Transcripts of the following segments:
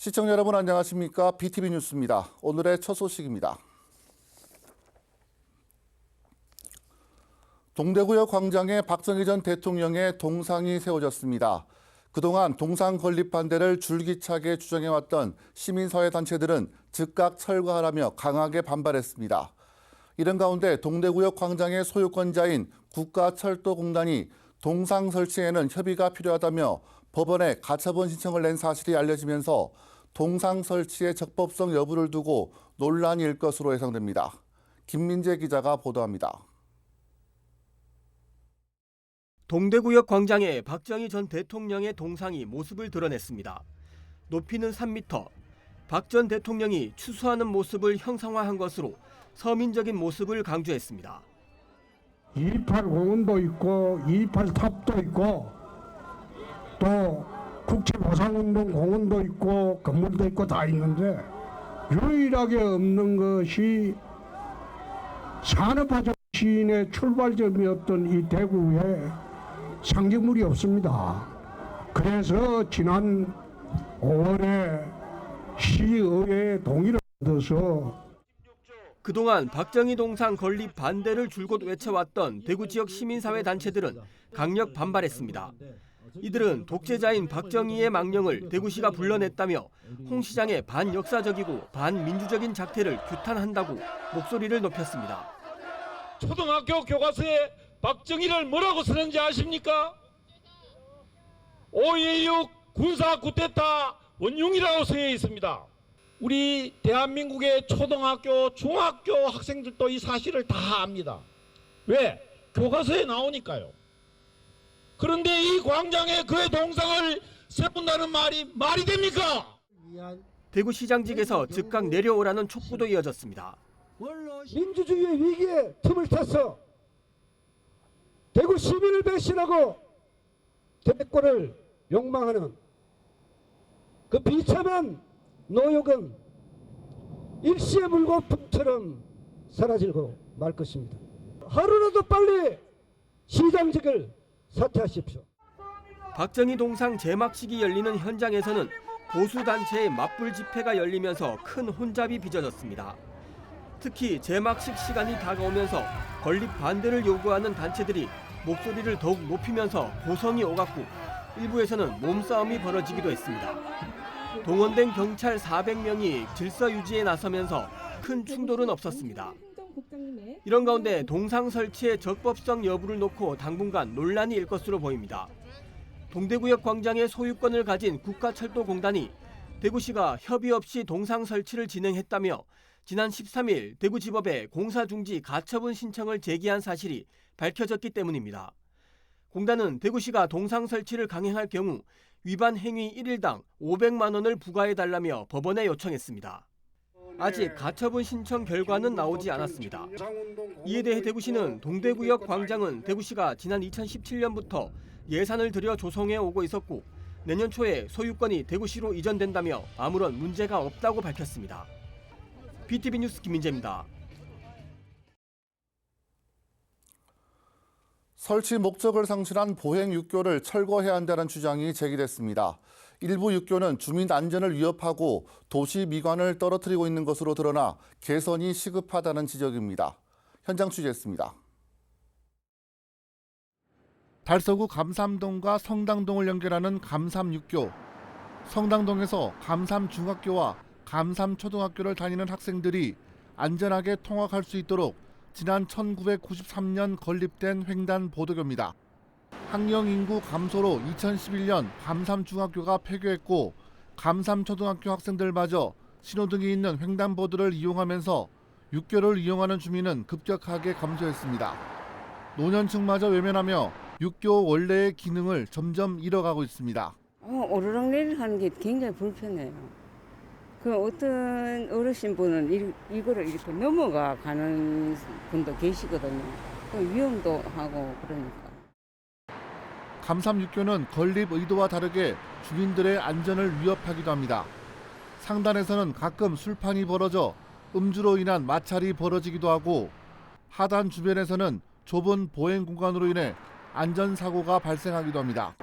시청자 여러분 안녕하십니까? BTV 뉴스입니다. 오늘의 첫 소식입니다. 동대구역 광장에 박정희 전 대통령의 동상이 세워졌습니다. 그동안 동상 건립 반대를 줄기차게 주장해왔던 시민사회 단체들은 즉각 철거하라며 강하게 반발했습니다. 이런 가운데 동대구역 광장의 소유권자인 국가철도공단이 동상 설치에는 협의가 필요하다며 법원에 가처분 신청을 낸 사실이 알려지면서 동상 설치의 적법성 여부를 두고 논란이 일 것으로 예상됩니다. 김민재 기자가 보도합니다. 동대구역 광장에 박정희 전 대통령의 동상이 모습을 드러냈습니다. 높이는 3m, 박 전 대통령이 추수하는 모습을 형상화한 것으로 서민적인 모습을 강조했습니다. 228 공원도 있고 228 탑도 있고 또 국채보상운동 공원도 있고 건물도 있고 다 있는데 유일하게 없는 것이 산업화적 시인의 출발점이었던 이 대구에 상징물이 없습니다. 그래서 지난 5월에 시의회에 동의를 얻어서 그동안 박정희 동상 건립 반대를 줄곧 외쳐왔던 대구 지역 시민사회 단체들은 강력 반발했습니다. 이들은 독재자인 박정희의 망령을 대구시가 불러냈다며 홍 시장의 반역사적이고 반민주적인 작태를 규탄한다고 목소리를 높였습니다. 초등학교 교과서에 박정희를 뭐라고 쓰는지 아십니까? 5.16 군사 쿠데타 원흉이라고 쓰여 있습니다. 우리 대한민국의 초등학교, 중학교 학생들도 이 사실을 다 압니다. 왜? 교과서에 나오니까요. 그런데 이 광장에 그의 동상을 세운다는 말이 됩니까? 대구시장직에서 즉각 내려오라는 촉구도 이어졌습니다. 민주주의의 위기에 틈을 타서 대구 시민을 배신하고 대권을 욕망하는 그 비참한 노역은 일시의 물거품처럼 사라지고 말 것입니다. 하루라도 빨리 시장직을 사퇴하십시오. 박정희 동상 제막식이 열리는 현장에서는 보수단체의 맞불 집회가 열리면서 큰 혼잡이 빚어졌습니다. 특히 제막식 시간이 다가오면서 건립 반대를 요구하는 단체들이 목소리를 더욱 높이면서 고성이 오갔고 일부에서는 몸싸움이 벌어지기도 했습니다. 동원된 경찰 400명이 질서 유지에 나서면서 큰 충돌은 없었습니다. 이런 가운데 동상 설치의 적법성 여부를 놓고 당분간 논란이 일 것으로 보입니다. 동대구역 광장의 소유권을 가진 국가철도공단이 대구시가 협의 없이 동상 설치를 진행했다며 지난 13일 대구지법에 공사중지 가처분 신청을 제기한 사실이 밝혀졌기 때문입니다. 공단은 대구시가 동상 설치를 강행할 경우 위반 행위 1일당 500만 원을 부과해달라며 법원에 요청했습니다. 아직 가처분 신청 결과는 나오지 않았습니다. 이에 대해 대구시는 동대구역 광장은 대구시가 지난 2017년부터 예산을 들여 조성해 오고 있었고 내년 초에 소유권이 대구시로 이전된다며 아무런 문제가 없다고 밝혔습니다. BTV 뉴스 김민재입니다. 설치 목적을 상실한 보행 육교를 철거해야 한다는 주장이 제기됐습니다. 일부 육교는 주민 안전을 위협하고 도시 미관을 떨어뜨리고 있는 것으로 드러나 개선이 시급하다는 지적입니다. 현장 취재했습니다. 달서구 감삼동과 성당동을 연결하는 감삼육교. 성당동에서 감삼중학교와 감삼초등학교를 다니는 학생들이 안전하게 통학할 수 있도록 지난 1993년 건립된 횡단보도교입니다. 학령 인구 감소로 2011년 감삼중학교가 폐교했고 감삼초등학교 학생들마저 신호등이 있는 횡단보도를 이용하면서 육교를 이용하는 주민은 급격하게 감소했습니다. 노년층마저 외면하며 육교 원래의 기능을 점점 잃어가고 있습니다. 오르락내리락 하는 게 굉장히 불편해요. 그 어떤 어르신분은 이거를 이렇게 넘어가 가는 분도 계시거든요. 위험도 하고 그러니까. 감삼육교는 건립 의도와 다르게 주민들의 안전을 위협하기도 합니다. 상단에서는 가끔 술판이 벌어져 음주로 인한 마찰이 벌어지기도 하고 하단 주변에서는 좁은 보행 공간으로 인해 안전사고가 발생하기도 합니다.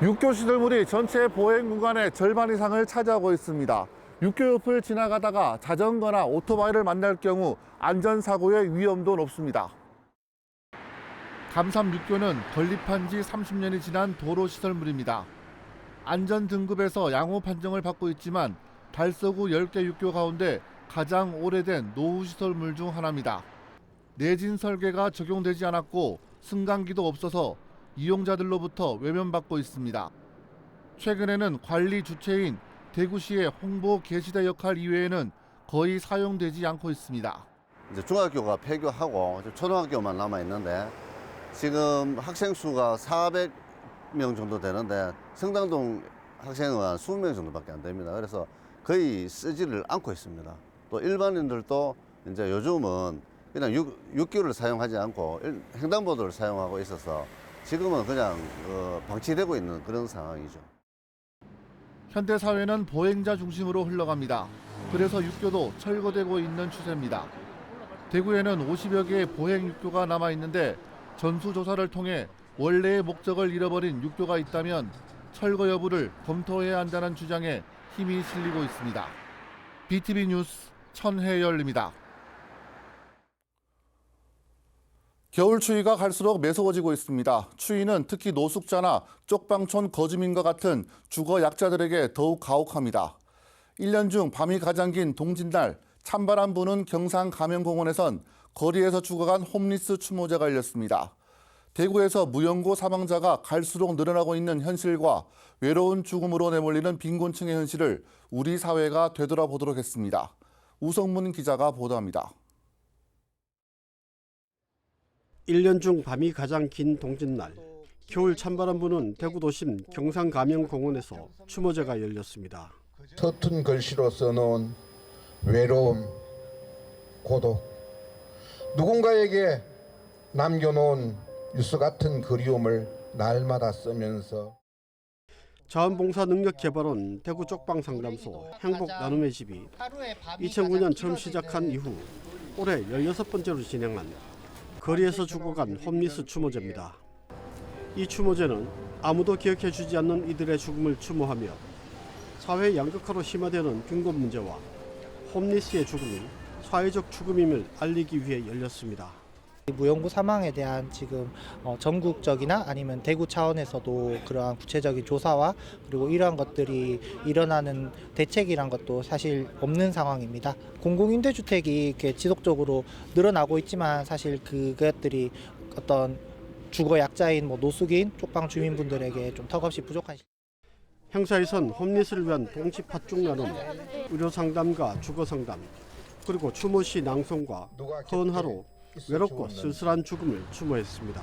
육교 시설물이 전체 보행 구간의 절반 이상을 차지하고 있습니다. 육교 옆을 지나가다가 자전거나 오토바이를 만날 경우 안전사고의 위험도 높습니다. 감삼 육교는 건립한 지 30년이 지난 도로 시설물입니다. 안전 등급에서 양호 판정을 받고 있지만 달서구 10개 육교 가운데 가장 오래된 노후 시설물 중 하나입니다. 내진 설계가 적용되지 않았고 승강기도 없어서 이용자들로부터 외면받고 있습니다. 최근에는 관리 주체인 대구시의 홍보 게시대 역할 이외에는 거의 사용되지 않고 있습니다. 이제 중학교가 폐교하고 초등학교만 남아 있는데 지금 학생 수가 400명 정도 되는데 성당동 학생은 한 20명 정도밖에 안 됩니다. 그래서 거의 쓰지를 않고 있습니다. 또 일반인들도 이제 요즘은 그냥 육교를 사용하지 않고 횡단보도를 사용하고 있어서 지금은 그냥 방치되고 있는 그런 상황이죠. 현대 사회는 보행자 중심으로 흘러갑니다. 그래서 육교도 철거되고 있는 추세입니다. 대구에는 50여 개의 보행 육교가 남아 있는데 전수조사를 통해 원래의 목적을 잃어버린 육교가 있다면 철거 여부를 검토해야 한다는 주장에 힘이 실리고 있습니다. BTV 뉴스 천혜열입니다. 겨울 추위가 갈수록 매서워지고 있습니다. 추위는 특히 노숙자나 쪽방촌 거주민과 같은 주거 약자들에게 더욱 가혹합니다. 1년 중 밤이 가장 긴 동짓날 찬바람 부는 경상 가명공원에선 거리에서 죽어간 홈리스 추모제가 열렸습니다. 대구에서 무연고 사망자가 갈수록 늘어나고 있는 현실과 외로운 죽음으로 내몰리는 빈곤층의 현실을 우리 사회가 되돌아보도록 했습니다. 우성문 기자가 보도합니다. 1년 중 밤이 가장 긴 동짓날, 겨울 찬바람 부는 대구 도심 경상가명공원에서 추모제가 열렸습니다. 서툰 글씨로 써놓은 외로움, 고독, 누군가에게 남겨놓은 유서 같은 그리움을 날마다 쓰면서 자원봉사능력개발원 대구 쪽방상담소 행복 나눔의 집이 2009년 처음 시작한 이후 올해 16번째로 진행한 거리에서 죽어간 홈리스 추모제입니다. 이 추모제는 아무도 기억해주지 않는 이들의 죽음을 추모하며 사회 양극화로 심화되는 빈곤 문제와 홈리스의 죽음이 사회적 죽음임을 알리기 위해 열렸습니다. 무연고 사망에 대한 지금 전국적이나 아니면 대구 차원에서도 그러한 구체적인 조사와 그리고 이러한 것들이 일어나는 대책이란 것도 사실 없는 상황입니다. 공공임대주택이 이렇게 지속적으로 늘어나고 있지만 사실 그것들이 어떤 주거 약자인 노숙인 쪽방 주민분들에게 좀 턱없이 부족한 행사에선 홈리스를 위한 동치 팥죽 나눔, 의료 상담과 주거 상담, 그리고 추모 시 낭송과 헌화로 외롭고 쓸쓸한 죽음을 추모했습니다.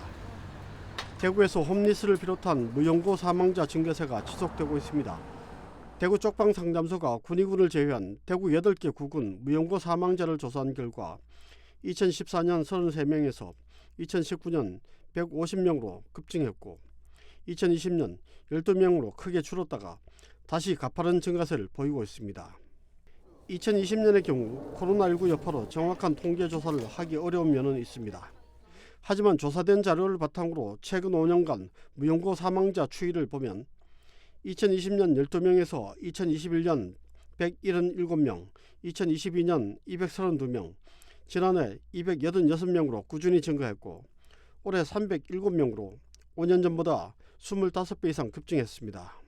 대구에서 홈리스를 비롯한 무연고 사망자 증가세가 지속되고 있습니다. 대구 쪽방상담소가 군의군을 제외한 대구 8개 구군 무연고 사망자를 조사한 결과 2014년 33명에서 2019년 150명으로 급증했고 2020년 12명으로 크게 줄었다가 다시 가파른 증가세를 보이고 있습니다. 2020년의 경우 코로나19 여파로 정확한 통계 조사를 하기 어려운 면은 있습니다. 하지만 조사된 자료를 바탕으로 최근 5년간 무연고 사망자 추이를 보면 2020년 12명에서 2021년 177명, 2022년 232명, 지난해 286명으로 꾸준히 증가했고 올해 307명으로 5년 전보다 25배 이상 급증했습니다.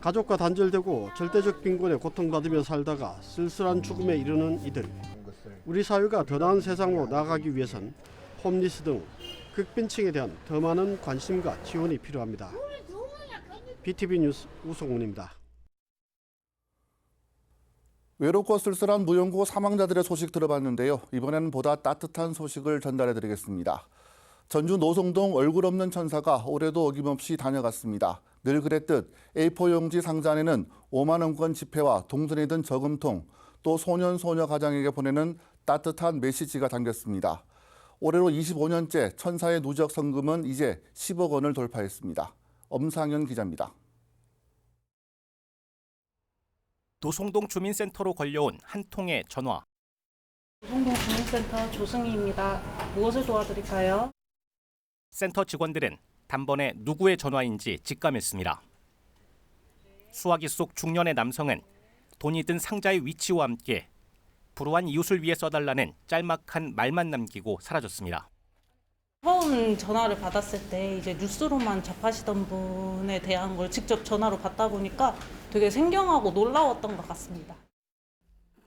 가족과 단절되고 절대적 빈곤에 고통받으며 살다가 쓸쓸한 죽음에 이르는 이들. 우리 사회가 더 나은 세상으로 나아가기 위해선 홈리스 등 극빈층에 대한 더 많은 관심과 지원이 필요합니다. BTV 뉴스 우성훈입니다. 외롭고 쓸쓸한 무연고 사망자들의 소식 들어봤는데요. 이번에는 보다 따뜻한 소식을 전달해드리겠습니다. 전주 노송동 얼굴 없는 천사가 올해도 어김없이 다녀갔습니다. 늘 그랬듯 A4 용지 상자 안에는 5만 원권 지폐와 동전이 든 저금통, 또 소년 소녀 가장에게 보내는 따뜻한 메시지가 담겼습니다. 올해로 25년째 천사의 누적 성금은 이제 10억 원을 돌파했습니다. 엄상현 기자입니다. 노송동 주민센터로 걸려온 한 통의 전화. 노송동 주민센터 조승희입니다. 무엇을 도와드릴까요? 센터 직원들은 단번에 누구의 전화인지 직감했습니다. 수화기 속 중년의 남성은 돈이 든 상자의 위치와 함께 불우한 이웃을 위해 써달라는 짤막한 말만 남기고 사라졌습니다. 처음 전화를 받았을 때 이제 뉴스로만 접하시던 분에 대한 걸 직접 전화로 받다 보니까 되게 생경하고 놀라웠던 것 같습니다.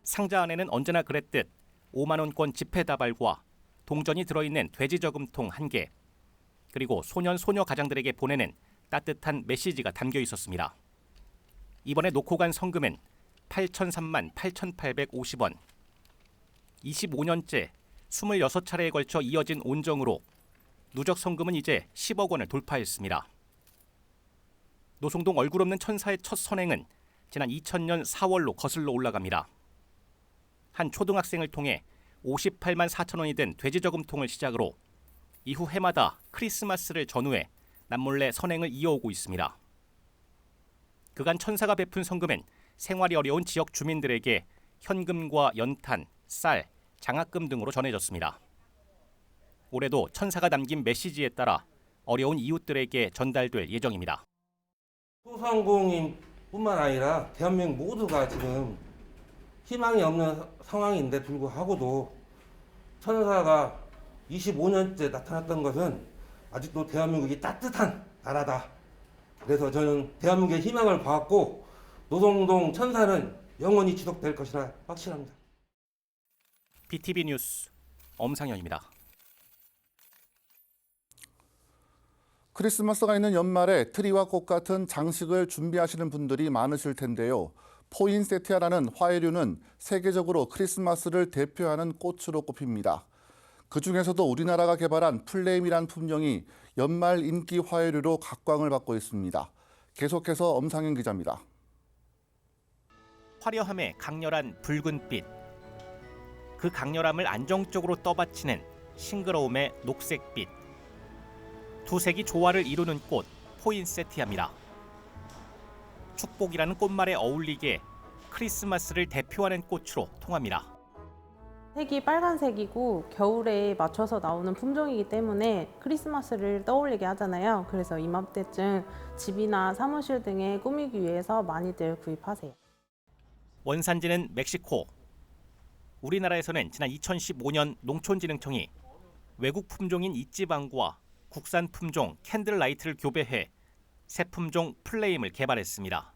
상자 안에는 언제나 그랬듯 5만 원권 지폐 다발과 동전이 들어있는 돼지 저금통 1개, 그리고 소년 소녀 가장들에게 보내는 따뜻한 메시지가 담겨 있었습니다. 이번에 놓고 간 성금은 8,003만 8,850원. 25년째 26차례에 걸쳐 이어진 온정으로 누적 성금은 이제 10억 원을 돌파했습니다. 노송동 얼굴 없는 천사의 첫 선행은 지난 2000년 4월로 거슬러 올라갑니다. 한 초등학생을 통해 58만 4천 원이 된 돼지 저금통을 시작으로 이후 해마다 크리스마스를 전후해 남몰래 선행을 이어오고 있습니다. 그간 천사가 베푼 성금은 생활이 어려운 지역 주민들에게 현금과 연탄, 쌀, 장학금 등으로 전해졌습니다. 올해도 천사가 남긴 메시지에 따라 어려운 이웃들에게 전달될 예정입니다. 소상공인뿐만 아니라 대한민국 모두가 지금 희망이 없는 상황인데 불구하고도 천사가 25년째 나타났던 것은 아직도 대한민국이 따뜻한 나라다. 그래서 저는 대한민국의 희망을 봤고 노송동 천사는 영원히 지속될 것이라 확신합니다. BTV 뉴스 엄상현입니다. 크리스마스가 있는 연말에 트리와 꽃 같은 장식을 준비하시는 분들이 많으실 텐데요. 포인세티아라는 화해류는 세계적으로 크리스마스를 대표하는 꽃으로 꼽힙니다. 그중에서도 우리나라가 개발한 플레임이란 품종이 연말 인기 화해류로 각광을 받고 있습니다. 계속해서 엄상현 기자입니다. 화려함에 강렬한 붉은빛, 그 강렬함을 안정적으로 떠받치는 싱그러움의 녹색빛, 두 색이 조화를 이루는 꽃 포인세티아입니다. 축복이라는 꽃말에 어울리게 크리스마스를 대표하는 꽃으로 통합니다. 색이 빨간색이고 겨울에 맞춰서 나오는 품종이기 때문에 크리스마스를 떠올리게 하잖아요. 그래서 이맘때쯤 집이나 사무실 등에 꾸미기 위해서 많이들 구입하세요. 원산지는 멕시코. 우리나라에서는 지난 2015년 농촌진흥청이 외국 품종인 이지방과 국산 품종 캔들라이트를 교배해 새 품종 플레임을 개발했습니다.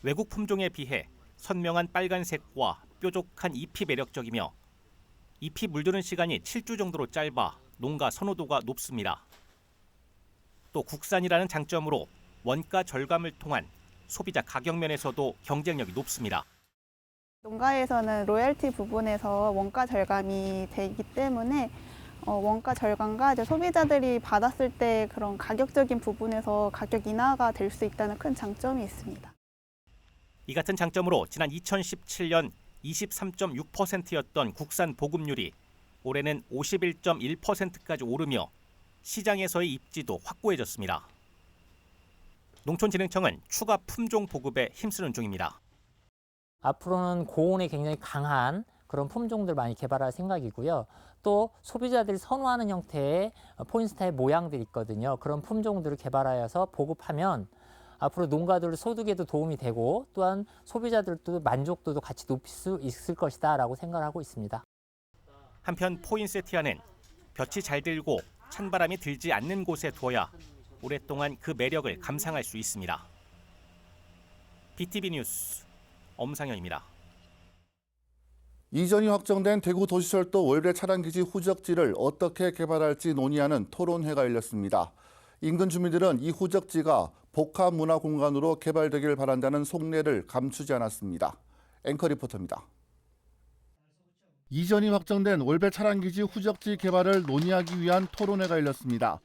외국 품종에 비해 선명한 빨간색과 뾰족한 잎이 매력적이며 잎이 물드는 시간이 7주 정도로 짧아 농가 선호도가 높습니다. 또 국산이라는 장점으로 원가 절감을 통한 소비자 가격 면에서도 경쟁력이 높습니다. 농가에서는 로열티 부분에서 원가 절감이 되기 때문에 원가 절감과 이제 소비자들이 받았을 때 그런 가격적인 부분에서 가격 인하가 될 수 있다는 큰 장점이 있습니다. 이 같은 장점으로 지난 2017년 23.6%였던 국산 보급률이 올해는 51.1%까지 오르며 시장에서의 입지도 확고해졌습니다. 농촌진흥청은 추가 품종 보급에 힘쓰는 중입니다. 앞으로는 고온에 굉장히 강한 그런 품종들 많이 개발할 생각이고요. 또 소비자들이 선호하는 형태의 포인세티아의 모양들이 있거든요. 그런 품종들을 개발하여서 보급하면 앞으로 농가들 소득에도 도움이 되고 또한 소비자들도 만족도도 같이 높일 수 있을 것이다라고 생각을 하고 있습니다. 한편 포인세티아는 볕이 잘 들고 찬바람이 들지 않는 곳에 두어야 오랫동안 그 매력을 감상할 수 있습니다. BTV 뉴스 엄상현입니다. 이전이 확정된 대구도시철도 월배 차량기지 후적지를 어떻게 개발할지 논의하는 토론회가 열렸습니다. 인근 주민들은 이 후적지가 복합문화공간으로 개발되길 바란다는 속내를 감추지 않았습니다. 앵커 리포터입니다. 이전이 확정된 월배 차량기지 후적지 개발을 논의하기 위한 토론회가 열렸습니다.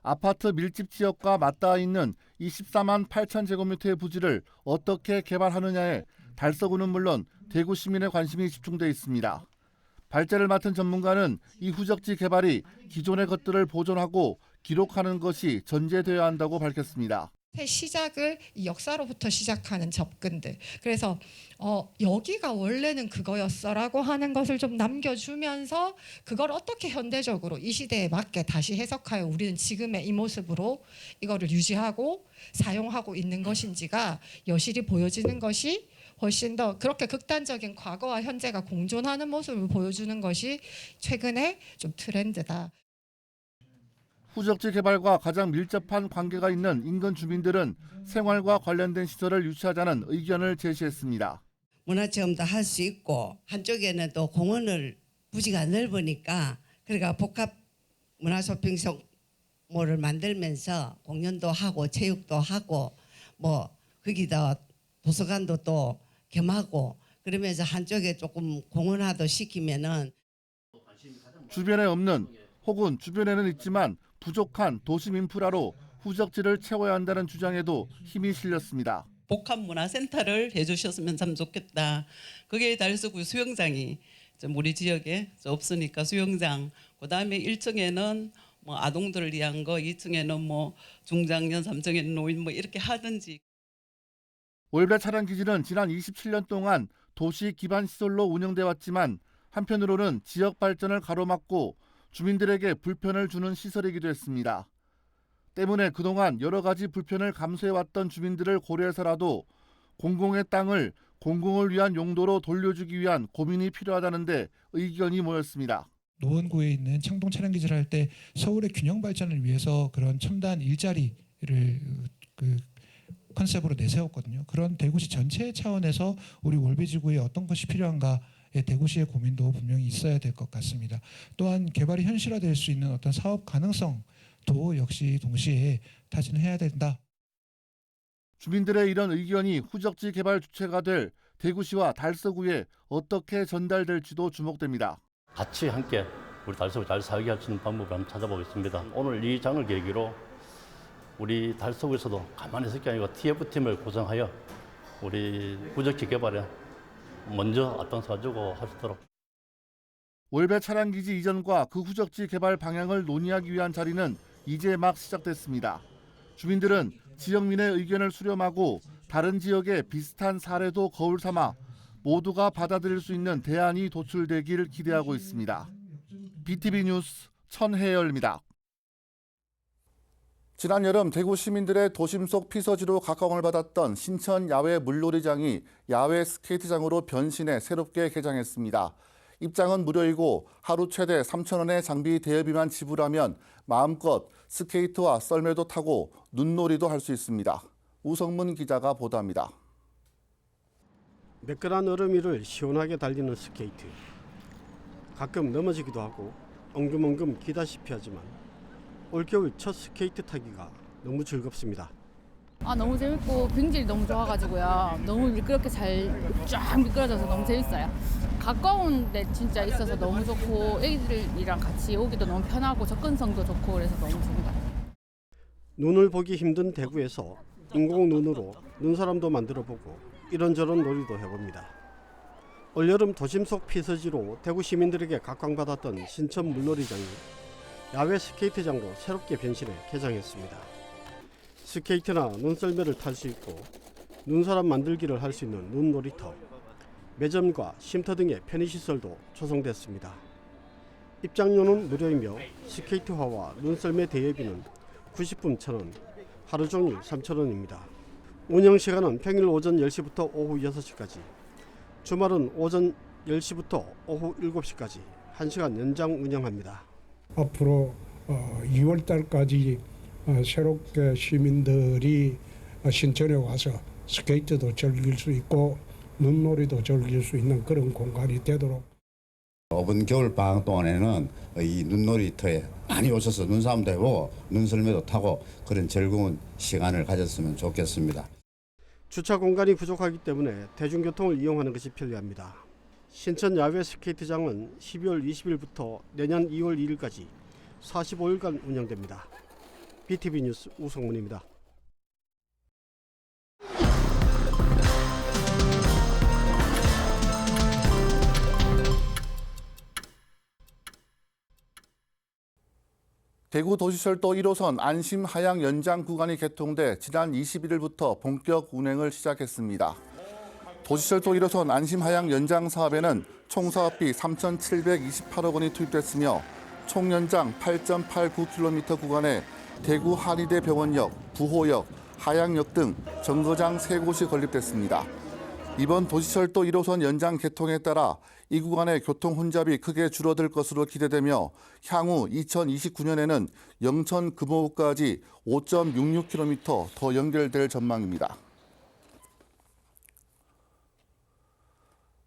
아파트 밀집 지역과 맞닿아 있는 24만 8천 제곱미터의 부지를 어떻게 개발하느냐에 달서구는 물론 대구 시민의 관심이 집중돼 있습니다. 발제를 맡은 전문가는 이 후적지 개발이 기존의 것들을 보존하고 기록하는 것이 전제되어야 한다고 밝혔습니다. 새 시작을 이 역사로부터 시작하는 접근들. 그래서 여기가 원래는 그거였어라고 하는 것을 좀 남겨주면서 그걸 어떻게 현대적으로 이 시대에 맞게 다시 해석하여 우리는 지금의 이 모습으로 이거를 유지하고 사용하고 있는 것인지가 여실히 보여지는 것이 훨씬 더 그렇게 극단적인 과거와 현재가 공존하는 모습을 보여주는 것이 최근에 좀 트렌드다. 후적지 개발과 가장 밀접한 관계가 있는 인근 주민들은 생활과 관련된 시설을 유치하자는 의견을 제시했습니다. 문화체험도 할 수 있고 한쪽에는 또 공원을 부지가 넓으니까 그러니까 복합 문화쇼핑몰을 만들면서 공연도 하고 체육도 하고 뭐 거기다 도서관도 또 겸하고 그러면서 한쪽에 조금 공원화도 시키면은 주변에 없는 혹은 주변에는 있지만 부족한 도심 인프라로 후적지를 채워야 한다는 주장에도 힘이 실렸습니다. 복합문화센터를 해주셨으면 참 좋겠다. 거기에 달서구 수영장이 좀 우리 지역에 없으니까 수영장. 그다음에 1층에는 뭐 아동들을 위한 거, 2층에는 뭐 중장년, 3층에는 노인 뭐 이렇게 하든지. 올배 차량 기지는 지난 27년 동안 도시 기반 시설로 운영돼 왔지만 한편으로는 지역 발전을 가로막고 주민들에게 불편을 주는 시설이기도 했습니다. 때문에 그동안 여러 가지 불편을 감수해왔던 주민들을 고려해서라도 공공의 땅을 공공을 위한 용도로 돌려주기 위한 고민이 필요하다는데 의견이 모였습니다. 노원구에 있는 창동 차량기지를 할 때 서울의 균형 발전을 위해서 그런 첨단 일자리를 컨셉으로 내세웠거든요. 그런 대구시 전체 차원에서 우리 월배지구에 어떤 것이 필요한가 대구시의 고민도 분명히 있어야 될 것 같습니다. 또한 개발이 현실화될 수 있는 어떤 사업 가능성도 역시 동시에 타진해야 된다. 주민들의 이런 의견이 후적지 개발 주체가 될 대구시와 달서구에 어떻게 전달될지도 주목됩니다. 같이 함께 우리 달서구 잘 살게 할 수 있는 방법을 한번 찾아보겠습니다. 오늘 이 장을 계기로 우리 달서구에서도 가만히 있을 게 아니고 TF팀을 구성하여 우리 후적지 개발에 먼저 앞장서가지고 할 수 있도록. 올배 차량기지 이전과 그 후적지 개발 방향을 논의하기 위한 자리는 이제 막 시작됐습니다. 주민들은 지역민의 의견을 수렴하고 다른 지역의 비슷한 사례도 거울 삼아 모두가 받아들일 수 있는 대안이 도출되길 기대하고 있습니다. BTV 뉴스 천혜열입니다. 지난 여름 대구 시민들의 도심 속 피서지로 각광을 받았던 신천 야외 물놀이장이 야외 스케이트장으로 변신해 새롭게 개장했습니다. 입장은 무료이고 하루 최대 3,000원의 장비 대여비만 지불하면 마음껏 스케이트와 썰매도 타고 눈놀이도 할 수 있습니다. 우성문 기자가 보도합니다. 매끈한 얼음 위를 시원하게 달리는 스케이트. 가끔 넘어지기도 하고 엉금엉금 기다시피 하지만 올겨울 첫 스케이트 타기가 너무 즐겁습니다. 너무 재밌고 경질이 너무 좋아가지고요. 너무 미끄럽게 쫙 미끄러져서 너무 재밌어요. 가까운 데 진짜 있어서 너무 좋고 애기들이랑 같이 오기도 너무 편하고 접근성도 좋고 그래서 너무 좋은 것 같아요. 눈을 보기 힘든 대구에서 인공 눈으로 눈사람도 만들어보고 이런저런 놀이도 해봅니다. 올여름 도심 속 피서지로 대구 시민들에게 각광받았던 신천 물놀이장이 야외 스케이트장으로 새롭게 변신해 개장했습니다. 스케이트나 눈썰매를 탈 수 있고 눈사람 만들기를 할 수 있는 눈놀이터, 매점과 쉼터 등의 편의시설도 조성됐습니다. 입장료는 무료이며 스케이트화와 눈썰매 대여비는 90분 1,000원, 하루 종일 3,000원입니다. 운영시간은 평일 오전 10시부터 오후 6시까지, 주말은 오전 10시부터 오후 7시까지 1시간 연장 운영합니다. 앞으로 2월 달까지 새롭게 시민들이 신천에 와서 스케이트도 즐길 수 있고 눈놀이도 즐길 수 있는 그런 공간이 되도록. 이번 겨울 방학 동안에는 이 눈놀이터에 많이 오셔서 눈싸움도 해보고 눈썰매도 타고 그런 즐거운 시간을 가졌으면 좋겠습니다. 주차 공간이 부족하기 때문에 대중교통을 이용하는 것이 편리합니다. 신천 야외 스케이트장은 12월 20일부터 내년 2월 2일까지 45일간 운영됩니다. BTV 뉴스 우성문입니다. 대구 도시철도 1호선 안심 하양 연장 구간이 개통돼 지난 21일부터 본격 운행을 시작했습니다. 도시철도 1호선 안심 하양 연장 사업에는 총 사업비 3,728억 원이 투입됐으며 총 연장 8.89km 구간에 대구 한의대 병원역, 부호역, 하양역 등 정거장 3곳이 건립됐습니다. 이번 도시철도 1호선 연장 개통에 따라 이 구간의 교통 혼잡이 크게 줄어들 것으로 기대되며 향후 2029년에는 영천 금호까지 5.66km 더 연결될 전망입니다.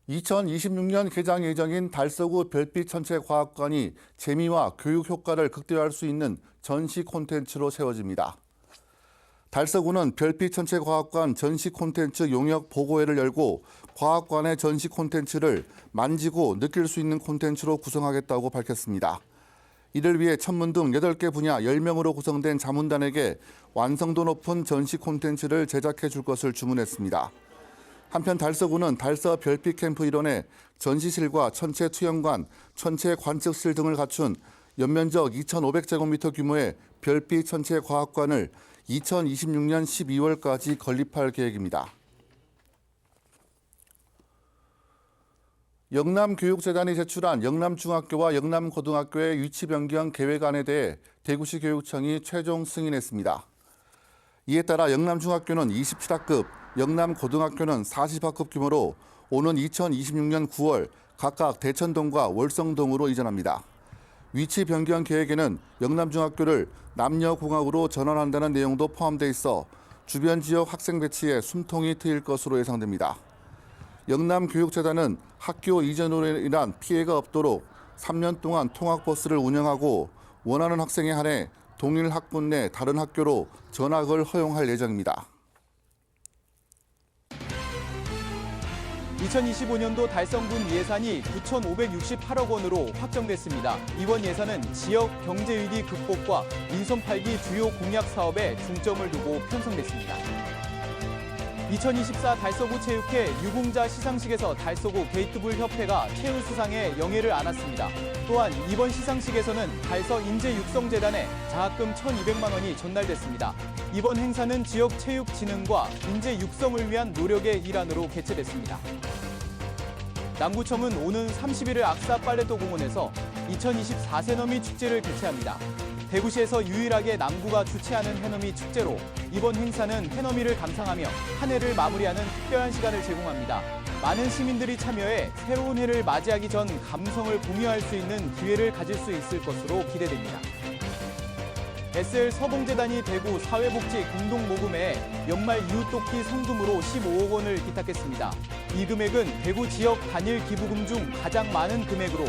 2026년 개장 예정인 달서구 별빛천체과학관이 재미와 교육 효과를 극대화할 수 있는 전시 콘텐츠로 세워집니다. 달서구는 별빛천체과학관 전시 콘텐츠 용역 보고회를 열고 과학관의 전시 콘텐츠를 만지고 느낄 수 있는 콘텐츠로 구성하겠다고 밝혔습니다. 이를 위해 천문 등 8개 분야 10명으로 구성된 자문단에게 완성도 높은 전시 콘텐츠를 제작해 줄 것을 주문했습니다. 한편 달서구는 달서 별빛 캠프 일원에 전시실과 천체 투영관, 천체 관측실 등을 갖춘 연면적 2,500제곱미터 규모의 별빛 천체 과학관을 2026년 12월까지 건립할 계획입니다. 영남교육재단이 제출한 영남중학교와 영남고등학교의 위치 변경 계획안에 대해 대구시 교육청이 최종 승인했습니다. 이에 따라 영남중학교는 27학급, 영남고등학교는 40학급 규모로 오는 2026년 9월 각각 대천동과 월성동으로 이전합니다. 위치 변경 계획에는 영남중학교를 남녀공학으로 전환한다는 내용도 포함돼 있어 주변 지역 학생 배치에 숨통이 트일 것으로 예상됩니다. 영남교육재단은 학교 이전으로 인한 피해가 없도록 3년 동안 통학버스를 운영하고 원하는 학생에 한해 동일 학군 내 다른 학교로 전학을 허용할 예정입니다. 2025년도 달성군 예산이 9,568억 원으로 확정됐습니다. 이번 예산은 지역 경제 위기 극복과 인선 8기 주요 공약 사업에 중점을 두고 편성됐습니다. 2024 달서구 체육회 유공자 시상식에서 달서구 게이트볼 협회가 최우수상에 영예를 안았습니다. 또한 이번 시상식에서는 달서 인재육성재단에 장학금 1,200만 원이 전달됐습니다. 이번 행사는 지역 체육 진흥과 인재 육성을 위한 노력의 일환으로 개최됐습니다. 남구청은 오는 30일 악사 빨래도 공원에서 2024 새너미 축제를 개최합니다. 대구시에서 유일하게 남구가 주최하는 해넘이 축제로 이번 행사는 해넘이를 감상하며 한 해를 마무리하는 특별한 시간을 제공합니다. 많은 시민들이 참여해 새로운 해를 맞이하기 전 감성을 공유할 수 있는 기회를 가질 수 있을 것으로 기대됩니다. SL 서봉재단이 대구 사회복지 공동모금회에 연말 이웃돕기 상금으로 15억 원을 기탁했습니다. 이 금액은 대구 지역 단일 기부금 중 가장 많은 금액으로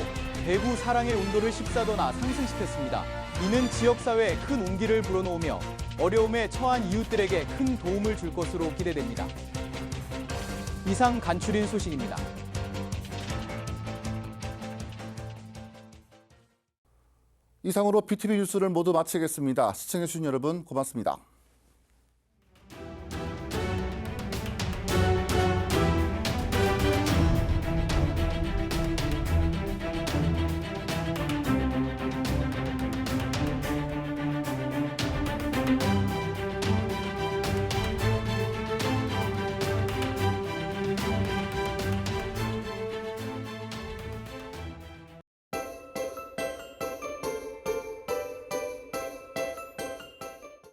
대구 사랑의 온도를 14도나 상승시켰습니다. 이는 지역사회에 큰 온기를 불어넣으며 어려움에 처한 이웃들에게 큰 도움을 줄 것으로 기대됩니다. 이상 간추린 소식입니다. 이상으로 BTV 뉴스를 모두 마치겠습니다. 시청해주신 여러분 고맙습니다.